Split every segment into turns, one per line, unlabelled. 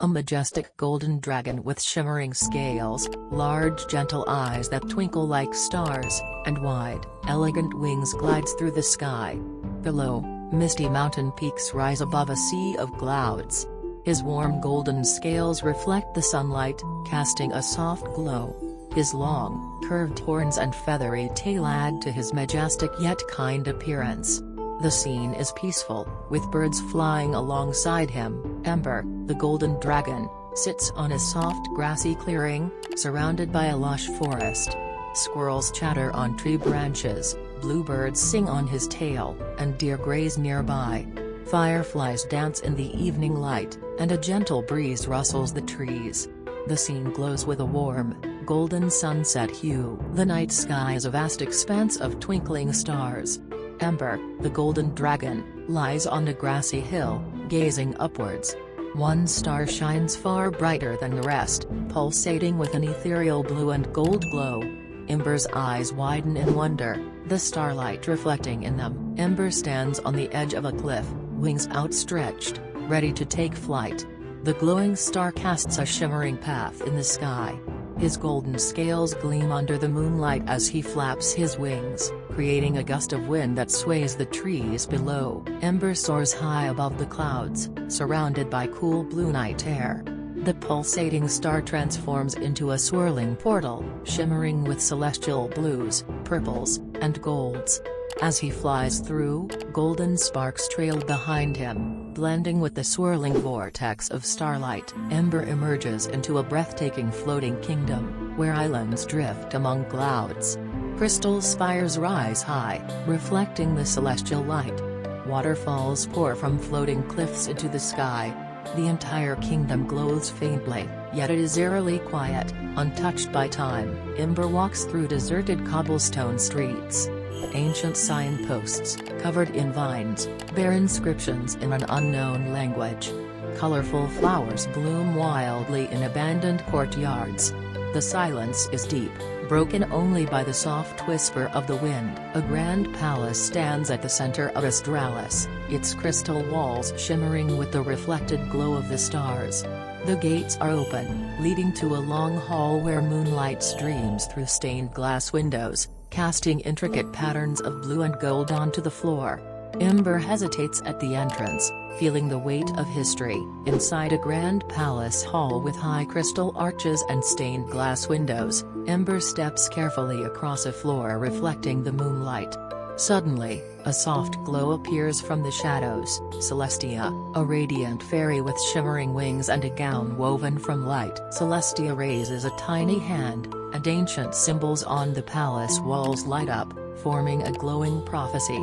A majestic golden dragon with shimmering scales, large gentle eyes that twinkle like stars, and wide, elegant wings glides through the sky. Below, misty mountain peaks rise above a sea of clouds. His warm golden scales reflect the sunlight, casting a soft glow. His long, curved horns and feathery tail add to his majestic yet kind appearance. The scene is peaceful, with birds flying alongside him. Ember, the golden dragon, sits on a soft grassy clearing, surrounded by a lush forest. Squirrels chatter on tree branches, bluebirds sing on his tail, and deer graze nearby. Fireflies dance in the evening light, and a gentle breeze rustles the trees. The scene glows with a warm, golden sunset hue. The night sky is a vast expanse of twinkling stars. Ember, the golden dragon, lies on a grassy hill, gazing upwards. One star shines far brighter than the rest, pulsating with an ethereal blue and gold glow. Ember's eyes widen in wonder, the starlight reflecting in them. Ember stands on the edge of a cliff, wings outstretched, ready to take flight. The glowing star casts a shimmering path in the sky. His golden scales gleam under the moonlight as he flaps his wings, creating a gust of wind that sways the trees below. Ember soars high above the clouds, surrounded by cool blue night air. The pulsating star transforms into a swirling portal, shimmering with celestial blues, purples, and golds. As he flies through, golden sparks trail behind him, blending with the swirling vortex of starlight. Ember emerges into a breathtaking floating kingdom, where islands drift among clouds. Crystal spires rise high, reflecting the celestial light. Waterfalls pour from floating cliffs into the sky. The entire kingdom glows faintly, yet it is eerily quiet, untouched by time. Ember walks through deserted cobblestone streets. Ancient signposts, covered in vines, bear inscriptions in an unknown language. Colorful flowers bloom wildly in abandoned courtyards. The silence is deep, broken only by the soft whisper of the wind. A grand palace stands at the center of Astralis, its crystal walls shimmering with the reflected glow of the stars. The gates are open, leading to a long hall where moonlight streams through stained glass windows, casting intricate patterns of blue and gold onto the floor. Ember hesitates at the entrance, feeling the weight of history. Inside a grand palace hall with high crystal arches and stained glass windows, Ember steps carefully across a floor reflecting the moonlight. Suddenly, a soft glow appears from the shadows. Celestia, a radiant fairy with shimmering wings and a gown woven from light. Celestia raises a tiny hand, and ancient symbols on the palace walls light up, forming a glowing prophecy.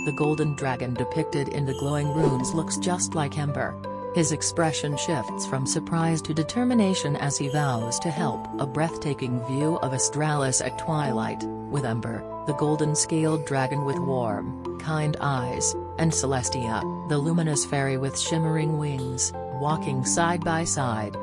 The golden dragon depicted in the glowing runes looks just like Ember. His expression shifts from surprise to determination as he vows to help. A breathtaking view of Astralis at twilight, with Ember, the golden-scaled dragon with warm, kind eyes, and Celestia, the luminous fairy with shimmering wings, walking side by side.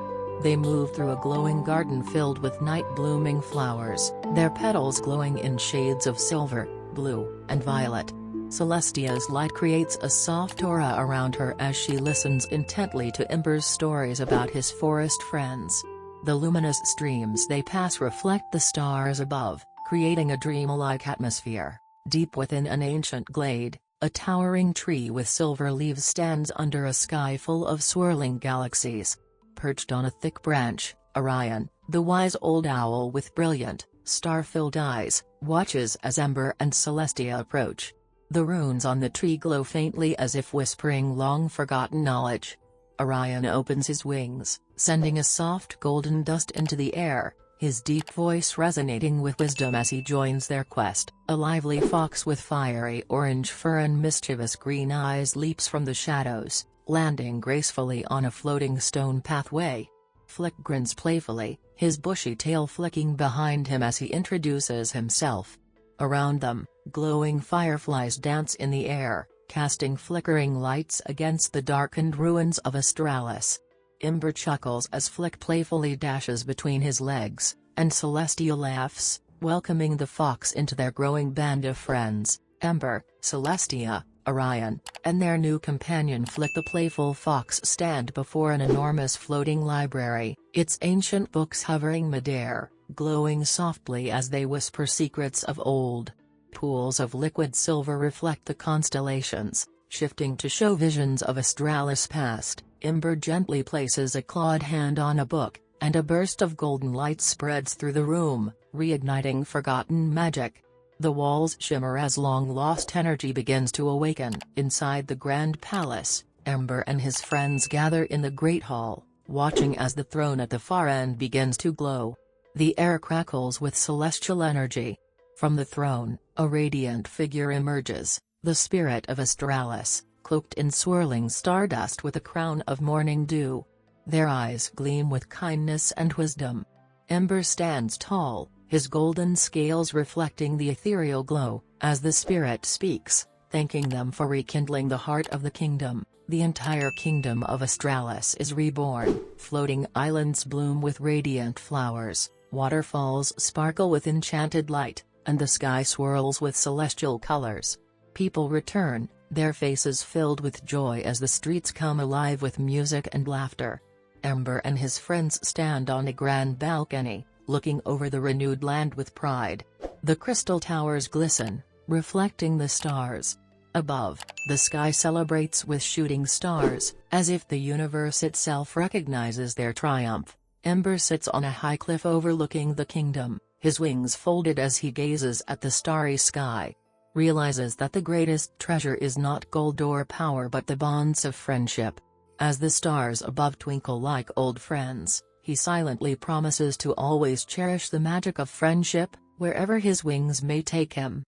They move through a glowing garden filled with night-blooming flowers, their petals glowing in shades of silver, blue, and violet. Celestia's light creates a soft aura around her as she listens intently to Ember's stories about his forest friends. The luminous streams they pass reflect the stars above, creating a dreamlike atmosphere. Deep within an ancient glade, a towering tree with silver leaves stands under a sky full of swirling galaxies. Perched on a thick branch, Orion, the wise old owl with brilliant, star-filled eyes, watches as Ember and Celestia approach. The runes on the tree glow faintly as if whispering long-forgotten knowledge. Orion opens his wings, sending a soft golden dust into the air, his deep voice resonating with wisdom as he joins their quest. A lively fox with fiery orange fur and mischievous green eyes leaps from the shadows, landing gracefully on a floating stone pathway. Flick grins playfully, his bushy tail flicking behind him as he introduces himself. Around them, glowing fireflies dance in the air, casting flickering lights against the darkened ruins of Astralis. Ember chuckles as Flick playfully dashes between his legs, and Celestia laughs, welcoming the fox into their growing band of friends. Ember, Celestia, Orion, and their new companion Flick the playful fox stand before an enormous floating library, its ancient books hovering midair, glowing softly as they whisper secrets of old. Pools of liquid silver reflect the constellations, shifting to show visions of Astralis past. Ember gently places a clawed hand on a book, and a burst of golden light spreads through the room, reigniting forgotten magic. The walls shimmer as long-lost energy begins to awaken. Inside the Grand Palace, Ember and his friends gather in the Great Hall, watching as the throne at the far end begins to glow. The air crackles with celestial energy. From the throne, a radiant figure emerges, the spirit of Astralis, cloaked in swirling stardust with a crown of morning dew. Their eyes gleam with kindness and wisdom. Ember stands tall, his golden scales reflecting the ethereal glow, as the spirit speaks, thanking them for rekindling the heart of the kingdom. The entire kingdom of Astralis is reborn, floating islands bloom with radiant flowers, waterfalls sparkle with enchanted light, and the sky swirls with celestial colors. People return, their faces filled with joy as the streets come alive with music and laughter. Ember and his friends stand on a grand balcony, looking over the renewed land with pride. The crystal towers glisten, reflecting the stars. Above, the sky celebrates with shooting stars, as if the universe itself recognizes their triumph. Ember sits on a high cliff overlooking the kingdom, his wings folded as he gazes at the starry sky. Realizes that the greatest treasure is not gold or power but the bonds of friendship. As the stars above twinkle like old friends, he silently promises to always cherish the magic of friendship, wherever his wings may take him.